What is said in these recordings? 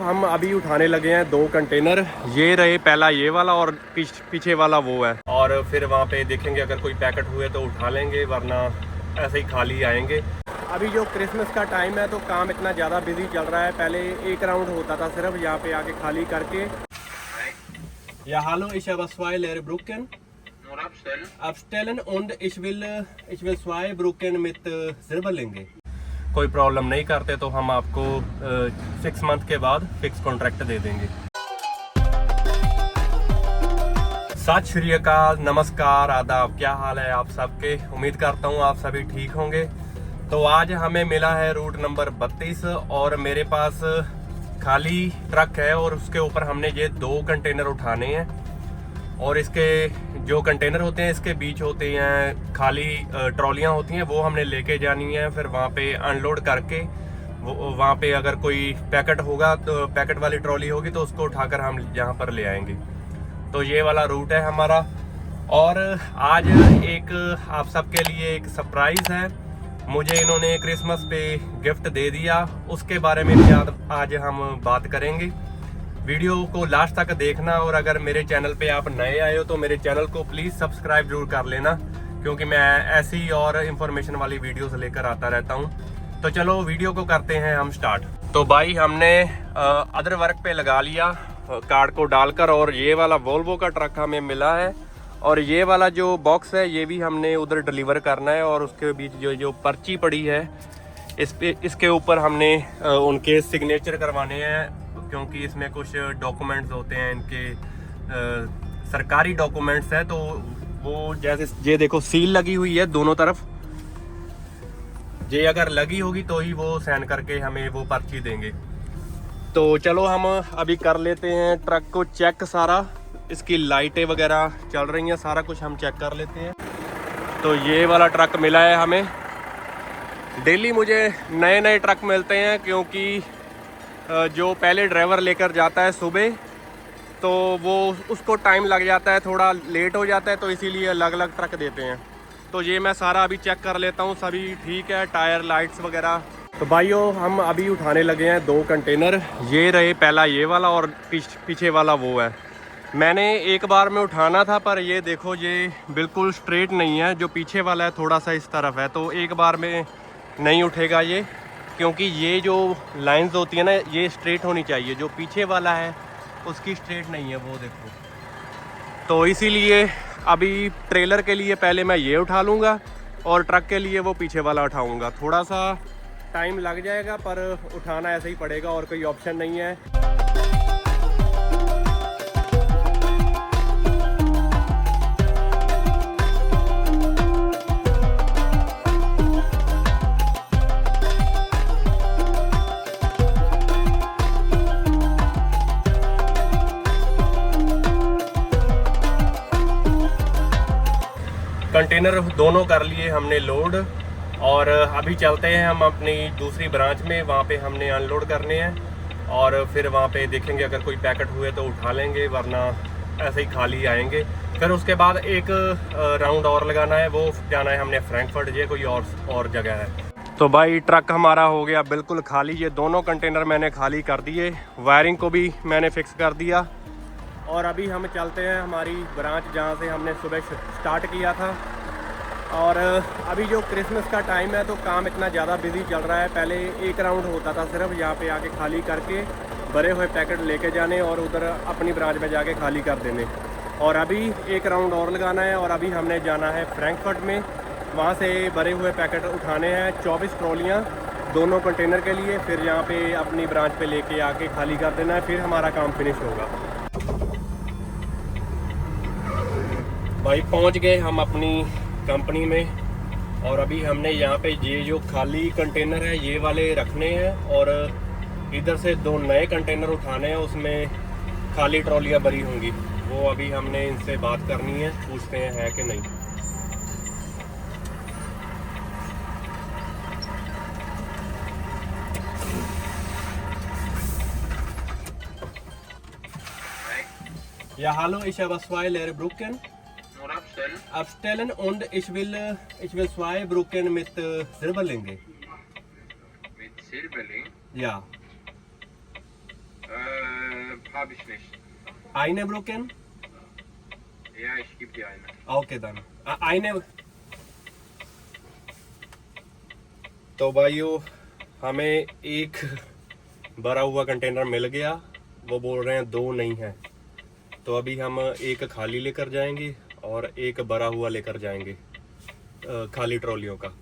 हम अभी उठाने लगे हैं 2 कंटेनर। ये रहे, पहला ये वाला और पीछे वाला वो है। और फिर वहाँ पे देखेंगे अगर कोई पैकेट हुए तो उठा लेंगे, वरना ऐसे ही खाली आएंगे। अभी जो क्रिसमस का टाइम है तो काम इतना ज़्यादा बिजी चल रहा है। पहले एक राउंड होता था सिर्फ, यहाँ पे आके खाली करके। Ja, hallo, ich habe 2 leere Brücken. Nur abstellen. Abstellen und ich will 2 Brücken mit Silber लेंगे। कोई प्रॉब्लम नहीं करते तो हम आपको 6 मंथ के बाद फिक्स कॉन्ट्रैक्ट दे देंगे। सत श्री अकाल, नमस्कार, आदाब, क्या हाल है आप सबके। उम्मीद करता हूँ आप सभी ठीक होंगे। तो आज हमें मिला है रूट नंबर 32 और मेरे पास खाली ट्रक है और उसके ऊपर हमने ये 2 कंटेनर उठाने हैं। और इसके जो कंटेनर होते हैं इसके बीच होते हैं खाली ट्रॉलियां होती हैं, वो हमने लेके जानी है। फिर वहाँ पे अनलोड करके वहाँ पे अगर कोई पैकेट होगा तो पैकेट वाली ट्रॉली होगी तो उसको उठाकर हम यहाँ पर ले आएंगे। तो ये वाला रूट है हमारा। और आज एक आप सबके लिए एक सरप्राइज़ है, मुझे इन्होंने क्रिसमस पे गिफ्ट दे दिया, उसके बारे में भी आज हम बात करेंगे। वीडियो को लास्ट तक देखना और अगर मेरे चैनल पे आप नए आए हो तो मेरे चैनल को प्लीज़ सब्सक्राइब जरूर कर लेना, क्योंकि मैं ऐसी और इन्फॉर्मेशन वाली वीडियोस लेकर आता रहता हूँ। तो चलो वीडियो को करते हैं हम स्टार्ट। तो भाई हमने अदर वर्क पे लगा लिया कार्ड को डालकर, और ये वाला वोल्वो का ट्रक हमें मिला है। और ये वाला जो बॉक्स है ये भी हमने उधर डिलीवर करना है। और उसके बीच जो पर्ची पड़ी है इसके ऊपर हमने उनके सिग्नेचर करवाने हैं, क्योंकि इसमें कुछ डॉक्यूमेंट्स होते हैं इनके, सरकारी डॉक्यूमेंट्स है। तो वो जैसे ये देखो सील लगी हुई है दोनों तरफ, ये अगर लगी होगी तो ही वो साइन करके हमें वो पर्ची देंगे। तो चलो हम अभी कर लेते हैं ट्रक को चेक सारा, इसकी लाइटें वगैरह चल रही हैं, सारा कुछ हम चेक कर लेते हैं। तो ये वाला ट्रक मिला है हमें। डेली मुझे नए नए ट्रक मिलते हैं, क्योंकि जो पहले ड्राइवर लेकर जाता है सुबह तो वो उसको टाइम लग जाता है, थोड़ा लेट हो जाता है, तो इसीलिए अलग अलग ट्रक देते हैं। तो ये मैं सारा अभी चेक कर लेता हूँ, सभी ठीक है, टायर लाइट्स वगैरह। तो भाइयों हम अभी उठाने लगे हैं 2 कंटेनर। ये रहे, पहला ये वाला और पीछे वाला वो है। मैंने एक बार में उठाना था, पर ये देखो ये बिल्कुल स्ट्रेट नहीं है, जो पीछे वाला है थोड़ा सा इस तरफ है, तो एक बार में नहीं उठेगा ये, क्योंकि ये जो लाइंस होती है ना ये स्ट्रेट होनी चाहिए। जो पीछे वाला है उसकी स्ट्रेट नहीं है, वो देखो। तो इसीलिए अभी ट्रेलर के लिए पहले मैं ये उठा लूँगा और ट्रक के लिए वो पीछे वाला उठाऊँगा। थोड़ा सा टाइम लग जाएगा, पर उठाना ऐसे ही पड़ेगा, और कोई ऑप्शन नहीं है। कंटेनर दोनों कर लिए हमने लोड, और अभी चलते हैं हम अपनी दूसरी ब्रांच में, वहाँ पे हमने अनलोड करने हैं। और फिर वहाँ पे देखेंगे अगर कोई पैकेट हुए तो उठा लेंगे, वरना ऐसे ही खाली आएंगे। फिर उसके बाद एक राउंड और लगाना है, वो जाना है हमने फ्रैंकफर्ट, ये कोई और जगह है। तो भाई ट्रक हमारा हो गया बिल्कुल खाली। ये दोनों कंटेनर मैंने खाली कर दिए, वायरिंग को भी मैंने फिक्स कर दिया। और अभी हम चलते हैं हमारी ब्रांच जहाँ से हमने सुबह स्टार्ट किया था। और अभी जो क्रिसमस का टाइम है तो काम इतना ज़्यादा बिजी चल रहा है। पहले एक राउंड होता था सिर्फ, यहाँ पे आके खाली करके भरे हुए पैकेट लेके जाने और उधर अपनी ब्रांच में जाके खाली कर देने। और अभी एक राउंड और लगाना है, और अभी हमने जाना है फ्रैंकफर्ट में, वहाँ से भरे हुए पैकेट उठाने हैं 24 ट्रॉलियाँ दोनों कंटेनर के लिए। फिर यहाँ पे अपनी ब्रांच पे लेके आके खाली कर देना है, फिर हमारा काम फिनिश होगा। भाई पहुंच गए हम अपनी कंपनी में, और अभी हमने यहाँ पे ये जो खाली कंटेनर है ये वाले रखने हैं, और इधर से 2 नए कंटेनर उठाने हैं, उसमें खाली ट्रॉलियाँ भरी होंगी। वो अभी हमने इनसे बात करनी है, पूछते हैं है कि नहीं। Ja, hallo, ich habe 2 leere Brücken. Nur abstellen. Abstellen und ich will 2 Brücken mit Silberlinge. Mit Silberling. Ja. Habe ich nicht. Eine broken? Ja, ich gebe dir eine. Okay dann. Eine. तो भाइयों हमें एक भरा हुआ container मिल गया, वो बोल रहे हैं 2 नहीं है, तो अभी हम एक खाली लेकर जाएंगे और एक भरा हुआ लेकर जाएंगे खाली ट्रॉलियों का।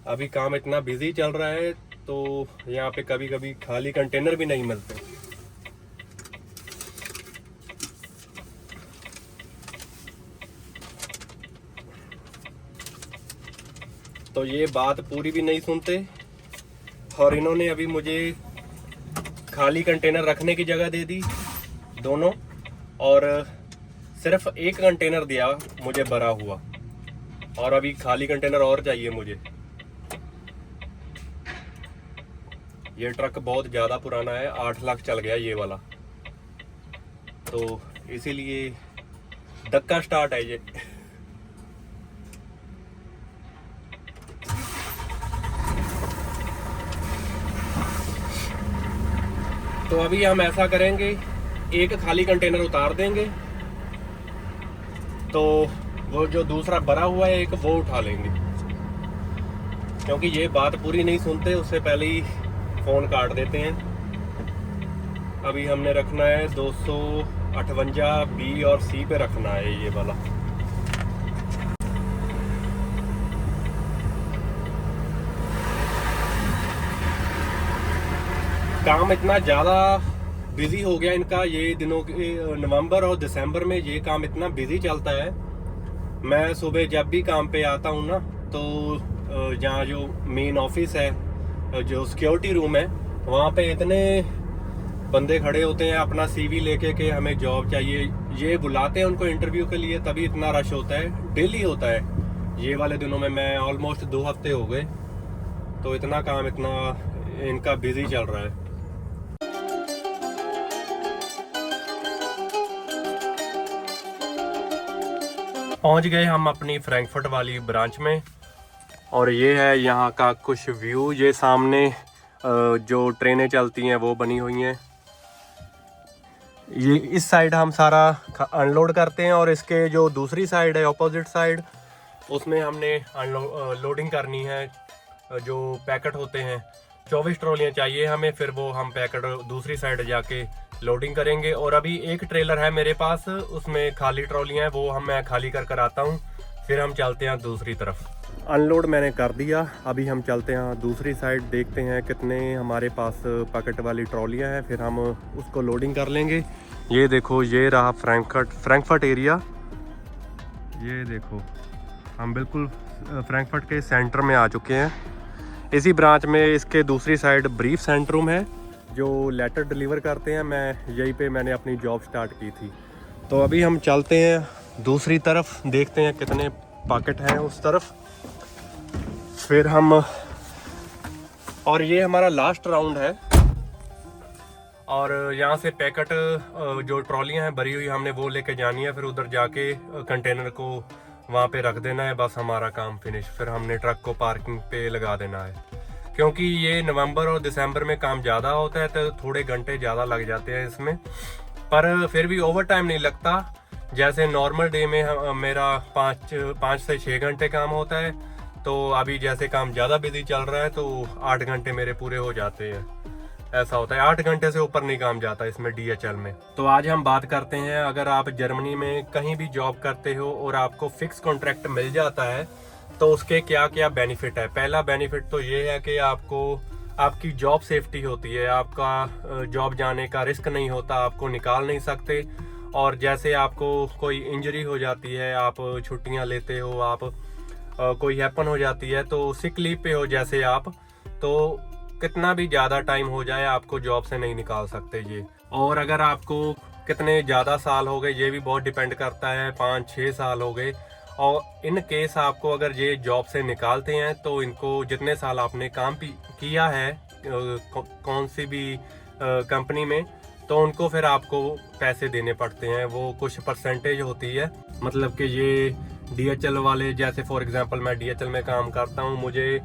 अभी काम इतना बिजी चल रहा है तो यहाँ पे कभी कभी खाली कंटेनर भी नहीं मिलते। तो ये बात पूरी भी नहीं सुनते और इन्होंने अभी मुझे खाली कंटेनर रखने की जगह दे दी दोनों, और सिर्फ एक कंटेनर दिया मुझे भरा हुआ, और अभी खाली कंटेनर और चाहिए मुझे। ये ट्रक बहुत ज़्यादा पुराना है, 8 लाख चल गया ये वाला, तो इसीलिए धक्का स्टार्ट है ये। तो अभी हम ऐसा करेंगे, एक खाली कंटेनर उतार देंगे तो वो जो दूसरा भरा हुआ है एक वो उठा लेंगे, क्योंकि ये बात पूरी नहीं सुनते, उससे पहले ही फ़ोन काट देते हैं। अभी हमने रखना है 258 बी और सी पे रखना है ये वाला। काम इतना ज़्यादा बिजी हो गया इनका ये दिनों के, नवंबर और दिसंबर में ये काम इतना बिजी चलता है। मैं सुबह जब भी काम पे आता हूँ ना, तो जहाँ जो मेन ऑफिस है, जो सिक्योरिटी रूम है, वहाँ पे इतने बंदे खड़े होते हैं अपना सीवी लेके कि हमें जॉब चाहिए। ये बुलाते हैं उनको इंटरव्यू के लिए, तभी इतना रश होता है, डेली होता है। ये वाले दिनों में मैं ऑलमोस्ट 2 हफ्ते हो गए, तो इतना काम इतना इनका बिजी चल रहा है। पहुंच गए हम अपनी फ्रैंकफर्ट वाली ब्रांच में, और ये है यहाँ का कुछ व्यू। ये सामने जो ट्रेनें चलती हैं वो बनी हुई हैं। ये इस साइड हम सारा अनलोड करते हैं, और इसके जो दूसरी साइड है, ऑपोजिट साइड, उसमें हमने लोडिंग करनी है। जो पैकेट होते हैं 24 ट्रॉलियाँ चाहिए हमें, फिर वो हम पैकेट दूसरी साइड जाके लोडिंग करेंगे। और अभी एक ट्रेलर है मेरे पास, उसमें खाली ट्रॉलियाँ हैं, वो मैं खाली कर आता हूँ, फिर हम चलते हैं दूसरी तरफ। अनलोड मैंने कर दिया, अभी हम चलते हैं दूसरी साइड, देखते हैं कितने हमारे पास पैकेट वाली ट्रॉलियाँ हैं, फिर हम उसको लोडिंग कर लेंगे। ये देखो, ये रहा फ्रैंकफर्ट एरिया। ये देखो, हम बिल्कुल फ्रैंकफर्ट के सेंटर में आ चुके हैं। इसी ब्रांच में इसके दूसरी साइड ब्रीफ सेंटर रूम है, जो लेटर डिलीवर करते हैं। मैं यहीं पे मैंने अपनी जॉब स्टार्ट की थी। तो अभी हम चलते हैं दूसरी तरफ, देखते हैं कितने पैकेट हैं उस तरफ, फिर हम, और ये हमारा लास्ट राउंड है। और यहाँ से पैकेट जो ट्रॉलियाँ हैं भरी हुई, हमने वो लेके जानी है, फिर उधर जाके कंटेनर को वहाँ पे रख देना है, बस हमारा काम फिनिश। फिर हमने ट्रक को पार्किंग पे लगा देना है, क्योंकि ये नवंबर और दिसंबर में काम ज़्यादा होता है, तो थोड़े घंटे ज़्यादा लग जाते हैं इसमें, पर फिर भी ओवर टाइम नहीं लगता। जैसे नॉर्मल डे में मेरा 5 से 6 घंटे काम होता है, तो अभी जैसे काम ज़्यादा बिजी चल रहा है तो 8 घंटे मेरे पूरे हो जाते हैं। ऐसा होता है, 8 घंटे से ऊपर नहीं काम जाता इसमें DHL में। तो आज हम बात करते हैं, अगर आप जर्मनी में कहीं भी जॉब करते हो और आपको फिक्स कॉन्ट्रैक्ट मिल जाता है, तो उसके क्या क्या बेनिफिट है। पहला बेनिफिट तो ये है कि आपको आपकी जॉब सेफ्टी होती है, आपका जॉब जाने का रिस्क नहीं होता, आपको निकाल नहीं सकते। और जैसे आपको कोई इंजरी हो जाती है, आप छुट्टियां लेते हो, आप कोई हैपन हो जाती है, तो सिक लीव पे हो जैसे आप, तो कितना भी ज़्यादा टाइम हो जाए आपको जॉब से नहीं निकाल सकते ये। और अगर आपको कितने ज़्यादा साल हो गए, ये भी बहुत डिपेंड करता है, 5-6 साल हो गए, और इन केस आपको अगर ये जॉब से निकालते हैं, तो इनको जितने साल आपने काम किया है कौन सी भी कंपनी में, तो उनको फिर आपको पैसे देने पड़ते हैं। वो कुछ परसेंटेज होती है, मतलब कि ये DHL वाले, जैसे फॉर एग्जांपल मैं DHL में काम करता हूँ, मुझे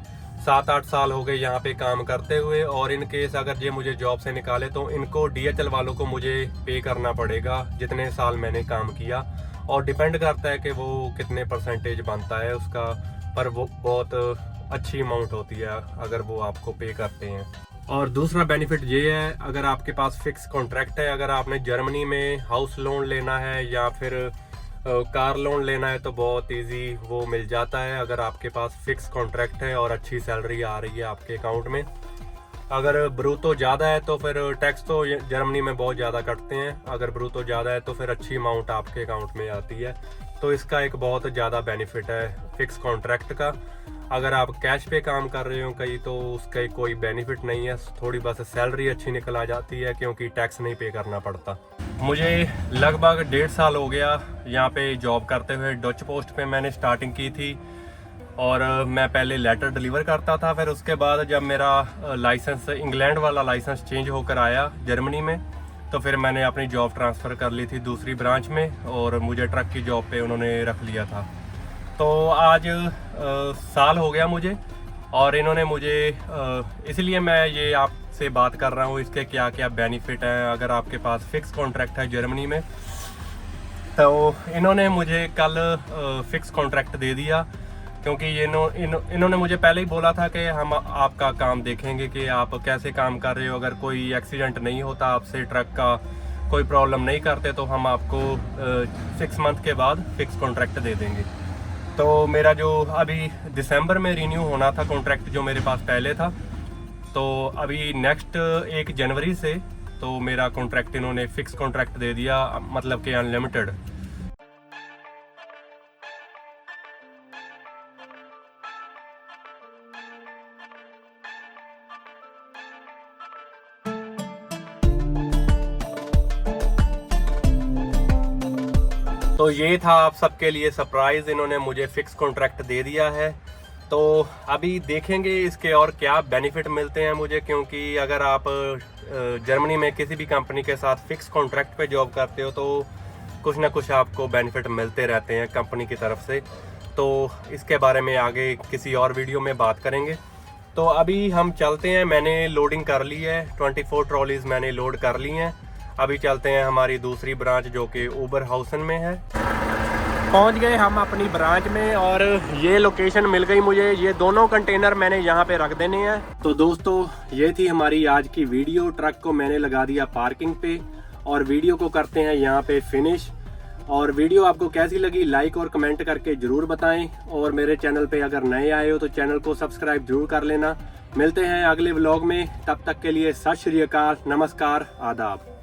7-8 साल हो गए यहाँ पे काम करते हुए, और इन केस अगर ये मुझे जॉब से निकाले तो इनको DHL वालों को मुझे पे करना पड़ेगा जितने साल मैंने काम किया, और डिपेंड करता है कि वो कितने परसेंटेज बनता है उसका, पर वो बहुत अच्छी अमाउंट होती है अगर वो आपको पे करते हैं। और दूसरा बेनिफिट ये है, अगर आपके पास फिक्स कॉन्ट्रैक्ट है, अगर आपने जर्मनी में हाउस लोन लेना है या फिर कार लोन लेना है तो बहुत इजी वो मिल जाता है अगर आपके पास फिक्स कॉन्ट्रैक्ट है और अच्छी सैलरी आ रही है आपके अकाउंट में। अगर ब्रूतो ज़्यादा है तो फिर टैक्स तो जर्मनी में बहुत ज़्यादा कटते हैं, अगर ब्रूतो ज़्यादा है तो फिर अच्छी अमाउंट आपके अकाउंट में आती है। तो इसका एक बहुत ज़्यादा बेनिफिट है फिक्स कॉन्ट्रैक्ट का। अगर आप कैश पे काम कर रहे हो कहीं तो उसका कोई बेनिफिट नहीं है, थोड़ी बस सैलरी अच्छी निकल आ जाती है क्योंकि टैक्स नहीं पे करना पड़ता। मुझे लगभग 1.5 साल हो गया यहाँ पे जॉब करते हुए। डच पोस्ट पे मैंने स्टार्टिंग की थी और मैं पहले लेटर डिलीवर करता था, फिर उसके बाद जब मेरा लाइसेंस इंग्लैंड वाला लाइसेंस चेंज होकर आया जर्मनी में तो फिर मैंने अपनी जॉब ट्रांसफ़र कर ली थी दूसरी ब्रांच में और मुझे ट्रक की जॉब पे उन्होंने रख लिया था। तो आज साल हो गया मुझे, और इन्होंने मुझे इसलिए मैं ये आपसे बात कर रहा हूँ इसके क्या क्या बेनिफिट हैं अगर आपके पास फिक्स कॉन्ट्रैक्ट है जर्मनी में। तो इन्होंने मुझे कल फिक्स कॉन्ट्रैक्ट दे दिया क्योंकि इन्होंने मुझे पहले ही बोला था कि हम आपका काम देखेंगे कि आप कैसे काम कर रहे हो, अगर कोई एक्सीडेंट नहीं होता आपसे, ट्रक का कोई प्रॉब्लम नहीं करते तो हम आपको 6 मंथ के बाद फिक्स कॉन्ट्रैक्ट दे देंगे। तो मेरा जो अभी दिसंबर में रिन्यू होना था कॉन्ट्रैक्ट जो मेरे पास पहले था, तो अभी नेक्स्ट 1 जनवरी से तो मेरा कॉन्ट्रैक्ट इन्होंने फिक्स कॉन्ट्रैक्ट दे दिया, मतलब कि अनलिमिटेड। तो ये था आप सबके लिए सरप्राइज, इन्होंने मुझे फिक्स कॉन्ट्रैक्ट दे दिया है। तो अभी देखेंगे इसके और क्या बेनिफिट मिलते हैं मुझे, क्योंकि अगर आप जर्मनी में किसी भी कंपनी के साथ फिक्स कॉन्ट्रैक्ट पे जॉब करते हो तो कुछ ना कुछ आपको बेनिफिट मिलते रहते हैं कंपनी की तरफ से। तो इसके बारे में आगे किसी और वीडियो में बात करेंगे। तो अभी हम चलते हैं, मैंने लोडिंग कर ली है, 24 ट्रॉलीज मैंने लोड कर ली हैं। अभी चलते हैं हमारी दूसरी ब्रांच जो कि ओबरहाउसन में है। पहुंच गए हम अपनी ब्रांच में और ये लोकेशन मिल गई मुझे, ये दोनों कंटेनर मैंने यहाँ पे रख देने हैं। तो दोस्तों ये थी हमारी आज की वीडियो। ट्रक को मैंने लगा दिया पार्किंग पे और वीडियो को करते हैं यहाँ पे फिनिश। और वीडियो आपको कैसी लगी लाइक और कमेंट करके ज़रूर बताएं, और मेरे चैनल पे अगर नए आए हो तो चैनल को सब्सक्राइब जरूर कर लेना। मिलते हैं अगले व्लॉग में, तब तक के लिए सत श्री अकाल, नमस्कार, आदाब।